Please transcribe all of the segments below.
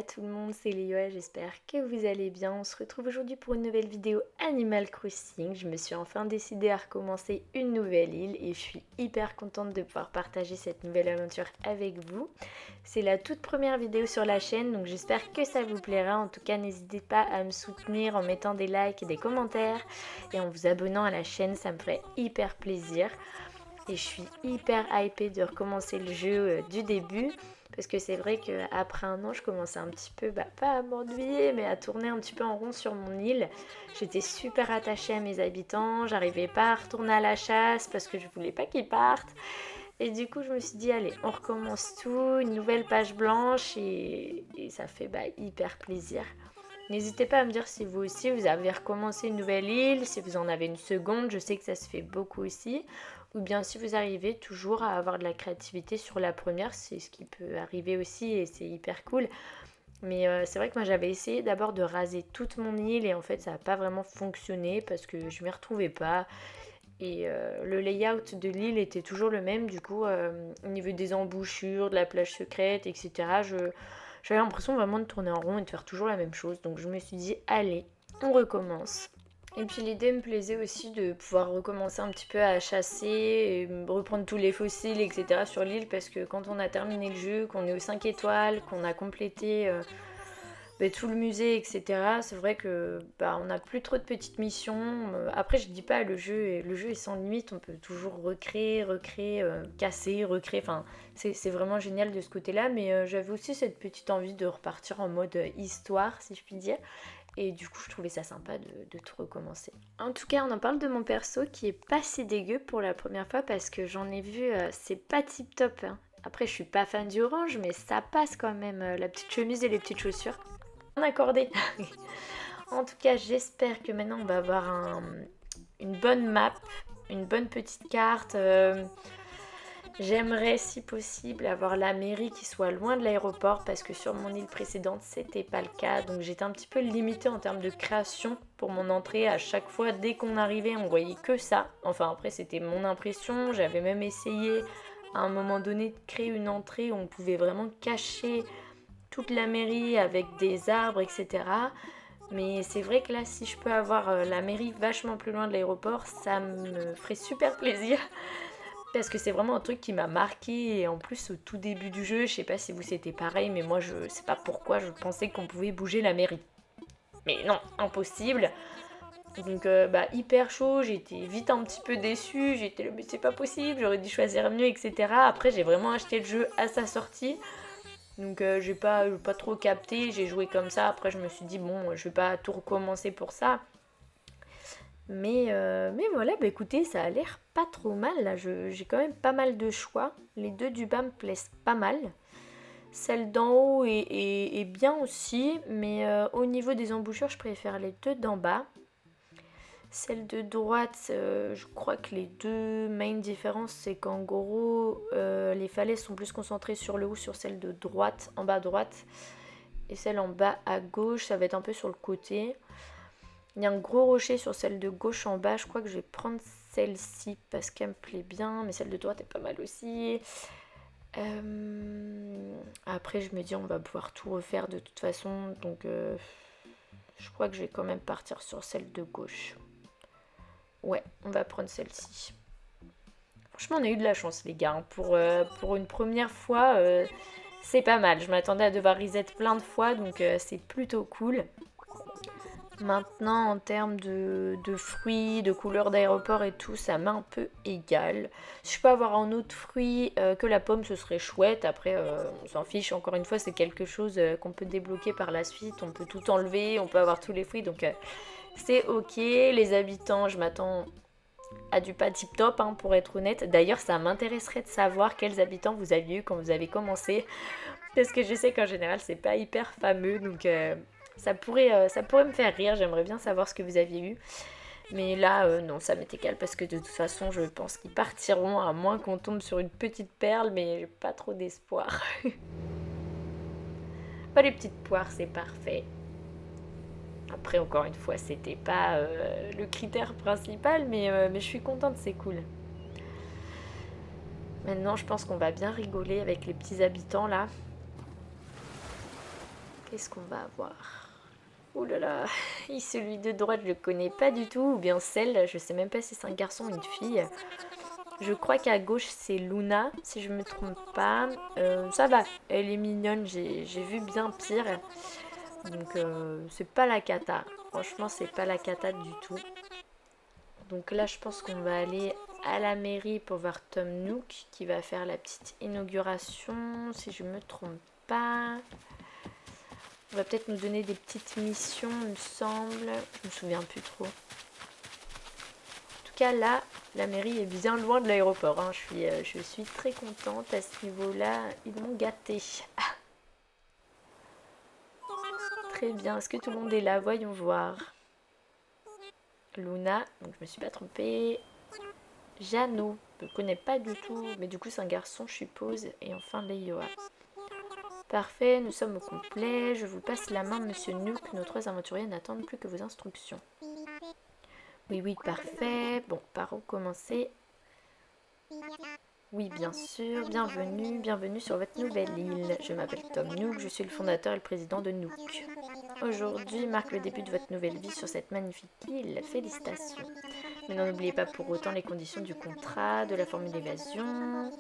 à tout le monde, c'est Léo, j'espère que vous allez bien. On se retrouve aujourd'hui pour une nouvelle vidéo Animal Crossing. Je me suis enfin décidée à recommencer une nouvelle île et je suis hyper contente de pouvoir partager cette nouvelle aventure avec vous. C'est la toute première vidéo sur la chaîne, donc j'espère que ça vous plaira. En tout cas, n'hésitez pas à me soutenir en mettant des likes et des commentaires et en vous abonnant à la chaîne, ça me ferait hyper plaisir. Et je suis hyper hypée de recommencer le jeu du début. Parce que c'est vrai qu'après un an, je commençais un petit peu, pas à m'ennuyer, mais à tourner un petit peu en rond sur mon île. J'étais super attachée à mes habitants, j'arrivais pas à retourner à la chasse parce que je voulais pas qu'ils partent. Et du coup, je me suis dit, allez, on recommence tout, une nouvelle page blanche et ça fait hyper plaisir. N'hésitez pas à me dire si vous aussi, vous avez recommencé une nouvelle île, si vous en avez une seconde, je sais que ça se fait beaucoup aussi. Ou bien si vous arrivez toujours à avoir de la créativité sur la première, c'est ce qui peut arriver aussi et c'est hyper cool. Mais c'est vrai que moi j'avais essayé d'abord de raser toute mon île et en fait ça n'a pas vraiment fonctionné parce que je m'y retrouvais pas. Et le layout de l'île était toujours le même, du coup au niveau des embouchures, de la plage secrète, etc. J'avais l'impression vraiment de tourner en rond et de faire toujours la même chose. Donc je me suis dit, allez, on recommence. Et puis l'idée me plaisait aussi de pouvoir recommencer un petit peu à chasser, et reprendre tous les fossiles, etc. sur l'île parce que quand on a terminé le jeu, qu'on est aux 5 étoiles, qu'on a complété tout le musée, etc. C'est vrai que on n'a plus trop de petites missions. Après, je dis pas, le jeu est sans limite, on peut toujours recréer, casser, recréer. Enfin, c'est vraiment génial de ce côté-là, mais j'avais aussi cette petite envie de repartir en mode histoire, si je puis dire. Et du coup, je trouvais ça sympa de tout recommencer. En tout cas, on en parle de mon perso qui est pas si dégueu pour la première fois parce que j'en ai vu, c'est pas tip top. Hein. Après, je suis pas fan du orange, mais ça passe quand même, la petite chemise et les petites chaussures. On accordé. En tout cas, j'espère que maintenant on va avoir une bonne map, une bonne petite carte. J'aimerais, si possible, avoir la mairie qui soit loin de l'aéroport parce que sur mon île précédente, c'était pas le cas. Donc j'étais un petit peu limitée en termes de création pour mon entrée. À chaque fois, dès qu'on arrivait, on voyait que ça. Enfin, après, c'était mon impression. J'avais même essayé à un moment donné de créer une entrée où on pouvait vraiment cacher toute la mairie avec des arbres, etc. Mais c'est vrai que là, si je peux avoir la mairie vachement plus loin de l'aéroport, ça me ferait super plaisir. Parce que c'est vraiment un truc qui m'a marqué. Et en plus, au tout début du jeu, je sais pas si vous c'était pareil, mais moi, je sais pas pourquoi, je pensais qu'on pouvait bouger la mairie. Mais non, impossible. Donc hyper chaud, j'étais vite un petit peu déçue, j'étais là mais c'est pas possible, j'aurais dû choisir mieux, etc. Après j'ai vraiment acheté le jeu à sa sortie. Donc j'ai pas trop capté, j'ai joué comme ça. Après je me suis dit bon, je vais pas tout recommencer pour ça. Mais voilà, écoutez, ça a l'air pas trop mal là. J'ai quand même pas mal de choix. Les deux du bas me plaisent pas mal. Celle d'en haut est bien aussi, mais au niveau des embouchures, je préfère les deux d'en bas. Celle de droite, je crois que les deux main différences, c'est qu'en gros, les falaises sont plus concentrées sur le haut, sur celle de droite, en bas à droite. Et celle en bas à gauche, ça va être un peu sur le côté. Il y a un gros rocher sur celle de gauche en bas. Je crois que je vais prendre celle-ci parce qu'elle me plaît bien. Mais celle de droite est pas mal aussi. Après, je me dis, on va pouvoir tout refaire de toute façon. Donc, je crois que je vais quand même partir sur celle de gauche. Ouais, on va prendre celle-ci. Franchement, on a eu de la chance, les gars. Pour une première fois, c'est pas mal. Je m'attendais à devoir reset plein de fois, donc c'est plutôt cool. Maintenant, en termes de fruits, de couleurs d'aéroport et tout, ça m'est un peu égal. Si je peux avoir un autre fruit que la pomme, ce serait chouette. Après, on s'en fiche. Encore une fois, c'est quelque chose qu'on peut débloquer par la suite. On peut tout enlever, on peut avoir tous les fruits. Donc, c'est ok. Les habitants, je m'attends à du pas tip top, hein, pour être honnête. D'ailleurs, ça m'intéresserait de savoir quels habitants vous aviez eu quand vous avez commencé. Parce que je sais qu'en général, c'est pas hyper fameux. Donc, ça pourrait me faire rire, j'aimerais bien savoir ce que vous aviez eu. Mais là, non, ça m'est égal parce que de toute façon, je pense qu'ils partiront à moins qu'on tombe sur une petite perle, mais j'ai pas trop d'espoir. Pas les petites poires, c'est parfait. Après, encore une fois, c'était pas le critère principal, mais je suis contente, c'est cool. Maintenant, je pense qu'on va bien rigoler avec les petits habitants là. Qu'est-ce qu'on va avoir? Ouh là là, celui de droite je le connais pas du tout, ou bien celle, je sais même pas si c'est un garçon ou une fille. Je crois qu'à gauche c'est Luna, si je me trompe pas. Ça va, elle est mignonne, j'ai vu bien pire. Donc c'est pas la cata, franchement c'est pas la cata du tout. Donc là je pense qu'on va aller à la mairie pour voir Tom Nook qui va faire la petite inauguration, si je me trompe pas. On va peut-être nous donner des petites missions, il me semble. Je me souviens plus trop. En tout cas, là, la mairie est bien loin de l'aéroport. Hein. Je suis très contente à ce niveau-là. Ils m'ont gâté. Très bien. Est-ce que tout le monde est là? Voyons voir. Luna. Donc, je me suis pas trompée. Jeannot. Je ne connais pas du tout. Mais du coup, c'est un garçon, je suppose. Et enfin, Leioa. Parfait, nous sommes au complet. Je vous passe la main, monsieur Nook. Nos 3 aventuriers n'attendent plus que vos instructions. Oui, oui, parfait. Bon, par où commencer? Oui, bien sûr. Bienvenue, bienvenue sur votre nouvelle île. Je m'appelle Tom Nook, je suis le fondateur et le président de Nook. Aujourd'hui marque le début de votre nouvelle vie sur cette magnifique île. Félicitations. Mais n'oubliez pas pour autant les conditions du contrat, de la formule d'évasion.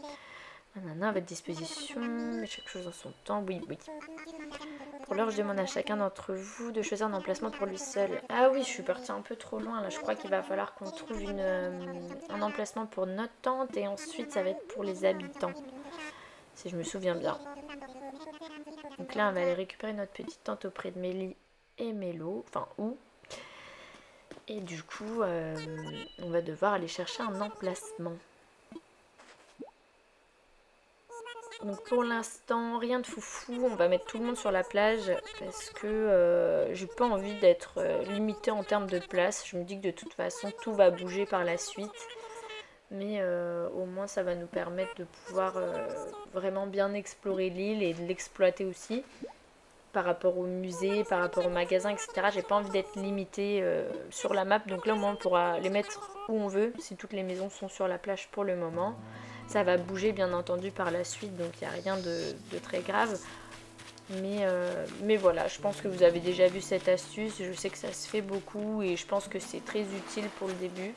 Nanana, à votre disposition, mais chaque chose en son temps, oui, oui. Pour l'heure, je demande à chacun d'entre vous de choisir un emplacement pour lui seul. Ah oui, je suis partie un peu trop loin là. Je crois qu'il va falloir qu'on trouve un emplacement pour notre tente et ensuite ça va être pour les habitants. Si je me souviens bien. Donc là, on va aller récupérer notre petite tente auprès de Mélie et Mélo. Enfin, où? Et du coup, on va devoir aller chercher un emplacement. Donc pour l'instant, rien de foufou, on va mettre tout le monde sur la plage parce que j'ai pas envie d'être limitée en termes de place. Je me dis que de toute façon, tout va bouger par la suite. Mais au moins, ça va nous permettre de pouvoir vraiment bien explorer l'île et de l'exploiter aussi. Par rapport au musée, par rapport au magasin, etc. J'ai pas envie d'être limitée sur la map. Donc là, au moins, on pourra les mettre où on veut si toutes les maisons sont sur la plage pour le moment. Ça va bouger bien entendu par la suite, donc il n'y a rien de très grave. Mais voilà, je pense que vous avez déjà vu cette astuce. Je sais que ça se fait beaucoup et je pense que c'est très utile pour le début.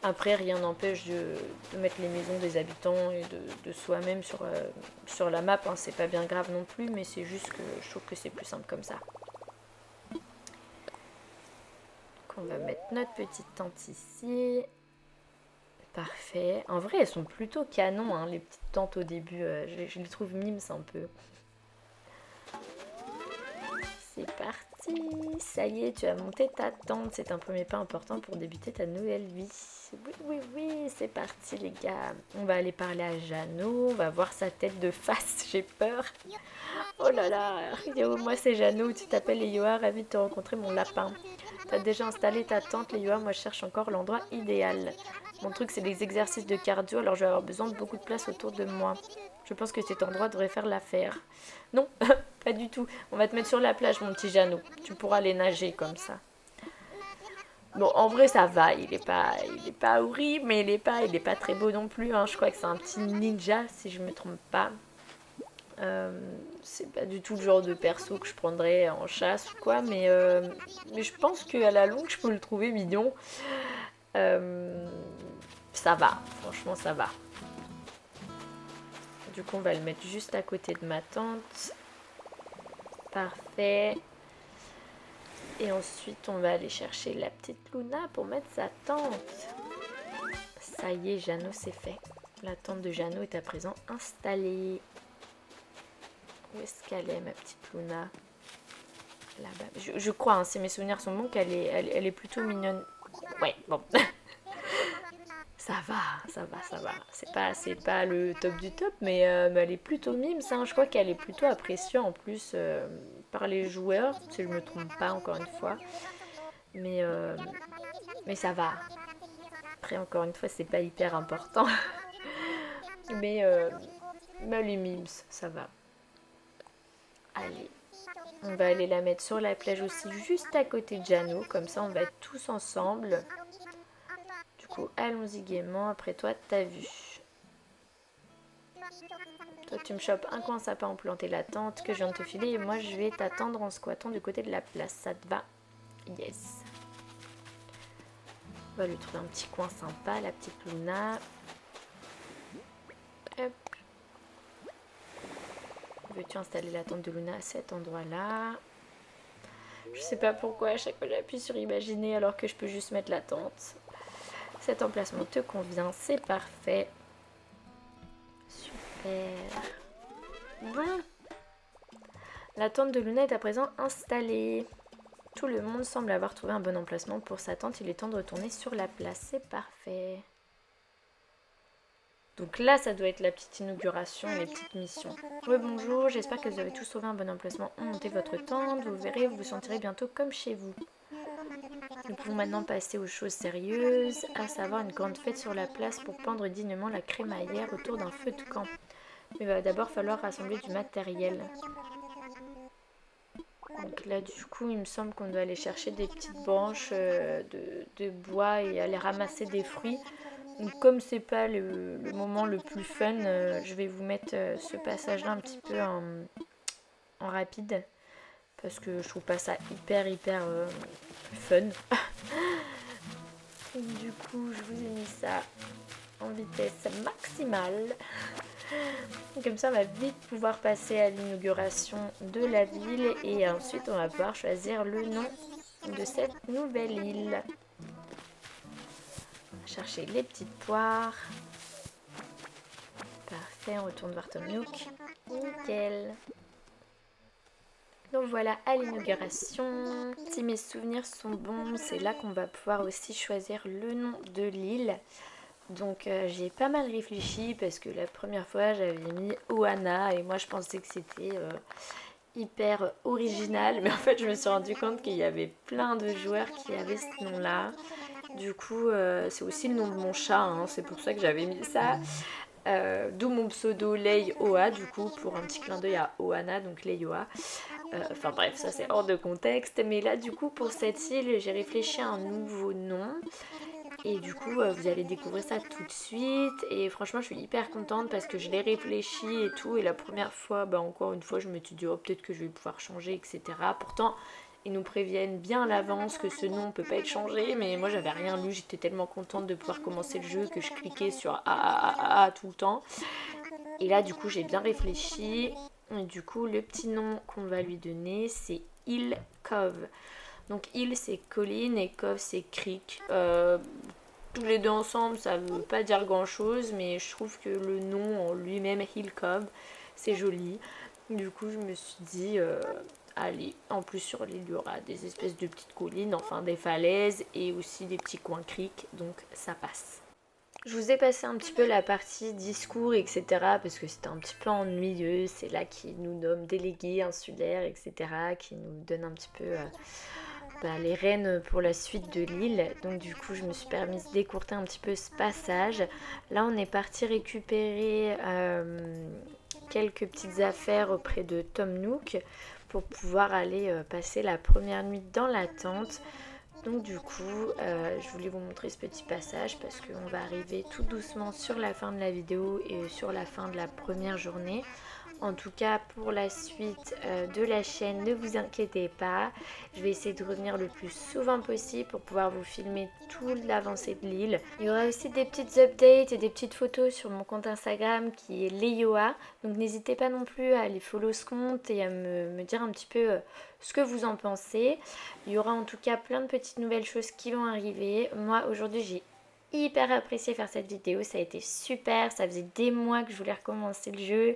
Après, rien n'empêche de mettre les maisons des habitants et de soi-même sur la map. Hein. C'est pas bien grave non plus, mais c'est juste que je trouve que c'est plus simple comme ça. Donc on va mettre notre petite tente ici. Parfait. En vrai, elles sont plutôt canon, hein, les petites tentes au début. Je les trouve mimes un peu. C'est parti. Ça y est, tu as monté ta tente. C'est un premier pas important pour débuter ta nouvelle vie. Oui, oui, oui, c'est parti les gars. On va aller parler à Jeannot. On va voir sa tête de face. J'ai peur. Oh là là. Yo, moi c'est Jeannot. Tu t'appelles Léoa. Ravie de te rencontrer, mon lapin. T'as déjà installé ta tente, Léoa. Moi je cherche encore l'endroit idéal. Mon truc c'est des exercices de cardio. Alors je vais avoir besoin de beaucoup de place autour de moi. Je pense que cet endroit devrait faire l'affaire. Non, pas du tout. On va te mettre sur la plage, mon petit Jeannot. Tu pourras aller nager comme ça. Bon, en vrai, ça va. Il est pas horrible, mais il est pas très beau non plus. Hein. Je crois que c'est un petit ninja, si je me trompe pas. C'est pas du tout le genre de perso que je prendrais en chasse ou quoi, mais je pense qu'à la longue, je peux le trouver mignon. Ça va, franchement, ça va. Du coup, on va le mettre juste à côté de ma tante. Parfait. Et ensuite, on va aller chercher la petite Luna pour mettre sa tente. Ça y est, Jeannot, c'est fait. La tente de Jeannot est à présent installée. Où est-ce qu'elle est, ma petite Luna? Là-bas. Je crois, hein, si mes souvenirs sont bons, qu'elle elle est plutôt mignonne. Ouais, bon. Ça va, ça va, ça va. C'est pas le top du top, mais elle est plutôt mime, ça. Hein. Je crois qu'elle est plutôt appréciée en plus par les joueurs, si je me trompe pas encore une fois. Mais ça va. Après, encore une fois, c'est pas hyper important. mais les mimes, ça va. Allez. On va aller la mettre sur la plage aussi, juste à côté de Jeannot. Comme ça, on va être tous ensemble. Du coup, allons-y gaiement. Après toi, t'as vu. Toi tu me chopes un coin sapin pour planter la tente que je viens de te filer et moi je vais t'attendre en squattant du côté de la place. Ça te va? Yes. On va lui trouver un petit coin sympa, la petite Luna. Hop. Veux-tu installer la tente de Luna à cet endroit-là? Je sais pas pourquoi à chaque fois j'appuie sur imaginer alors que je peux juste mettre la tente. Cet emplacement te convient, c'est parfait. Super. Bon. La tente de Luna est à présent installée. Tout le monde semble avoir trouvé un bon emplacement pour sa tente. Il est temps de retourner sur la place. C'est parfait. Donc là, ça doit être la petite inauguration et les petites missions. Bonjour, j'espère que vous avez tous trouvé un bon emplacement. Montez votre tente, vous verrez, vous vous sentirez bientôt comme chez vous. Nous pouvons maintenant passer aux choses sérieuses, à savoir une grande fête sur la place pour pendre dignement la crémaillère autour d'un feu de camp. Mais il va d'abord falloir rassembler du matériel. Donc là du coup il me semble qu'on doit aller chercher des petites branches de bois et aller ramasser des fruits. Donc comme c'est pas le moment le plus fun, je vais vous mettre ce passage là un petit peu en rapide. Parce que je trouve pas ça hyper fun. Du coup je vous ai mis ça en vitesse maximale. Comme ça on va vite pouvoir passer à l'inauguration de la ville et ensuite on va pouvoir choisir le nom de cette nouvelle île. On va chercher les petites poires. Parfait, on retourne voir Tom Nook. Nickel. Donc voilà, à l'inauguration. Si mes souvenirs sont bons, c'est là qu'on va pouvoir aussi choisir le nom de l'île. Donc j'ai pas mal réfléchi parce que la première fois j'avais mis Ohana et moi je pensais que c'était hyper original, mais en fait je me suis rendu compte qu'il y avait plein de joueurs qui avaient ce nom là. Du coup c'est aussi le nom de mon chat, hein, c'est pour ça que j'avais mis ça. D'où mon pseudo Lei Oa, du coup pour un petit clin d'œil à Ohana, donc Lei Oa. Enfin bref, ça c'est hors de contexte, mais là du coup pour cette île j'ai réfléchi à un nouveau nom. Et du coup, vous allez découvrir ça tout de suite. Et franchement, je suis hyper contente parce que je l'ai réfléchi et tout. Et la première fois, bah encore une fois, je me suis dit, oh, peut-être que je vais pouvoir changer, etc. Pourtant, ils nous préviennent bien à l'avance que ce nom ne peut pas être changé. Mais moi, j'avais rien lu. J'étais tellement contente de pouvoir commencer le jeu que je cliquais sur A tout le temps. Et là, du coup, j'ai bien réfléchi. Et du coup, le petit nom qu'on va lui donner, c'est Hill Cove. Donc Hill c'est colline et Cove c'est creek. Tous les deux ensemble ça veut pas dire grand chose, mais je trouve que le nom en lui-même Hill Cove c'est joli. Du coup je me suis dit allez, en plus sur l'île il y aura des espèces de petites collines, enfin des falaises et aussi des petits coins creek, donc ça passe. Je vous ai passé un petit peu la partie discours, etc. parce que c'était un petit peu ennuyeux. C'est là qu'ils nous nomment délégués insulaires, etc. qui nous donne un petit peu les rênes pour la suite de l'île. Donc du coup, je me suis permise d'écourter un petit peu ce passage. Là, on est parti récupérer quelques petites affaires auprès de Tom Nook pour pouvoir aller passer la première nuit dans la tente. Donc du coup, je voulais vous montrer ce petit passage parce qu'on va arriver tout doucement sur la fin de la vidéo et sur la fin de la première journée. En tout cas, pour la suite de la chaîne, ne vous inquiétez pas. Je vais essayer de revenir le plus souvent possible pour pouvoir vous filmer toute l'avancée de l'île. Il y aura aussi des petites updates et des petites photos sur mon compte Instagram qui est Leioa. Donc n'hésitez pas non plus à aller follow ce compte et à me dire un petit peu ce que vous en pensez. Il y aura en tout cas plein de petites nouvelles choses qui vont arriver. Moi, aujourd'hui, j'ai hyper apprécié faire cette vidéo, ça a été super, ça faisait des mois que je voulais recommencer le jeu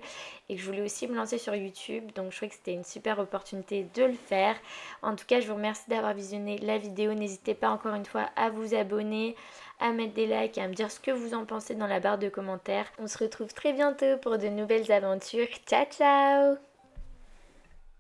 et que je voulais aussi me lancer sur YouTube, donc je trouvais que c'était une super opportunité de le faire. En tout cas, je vous remercie d'avoir visionné la vidéo, n'hésitez pas encore une fois à vous abonner, à mettre des likes et à me dire ce que vous en pensez dans la barre de commentaires. On se retrouve très bientôt pour de nouvelles aventures, ciao ciao.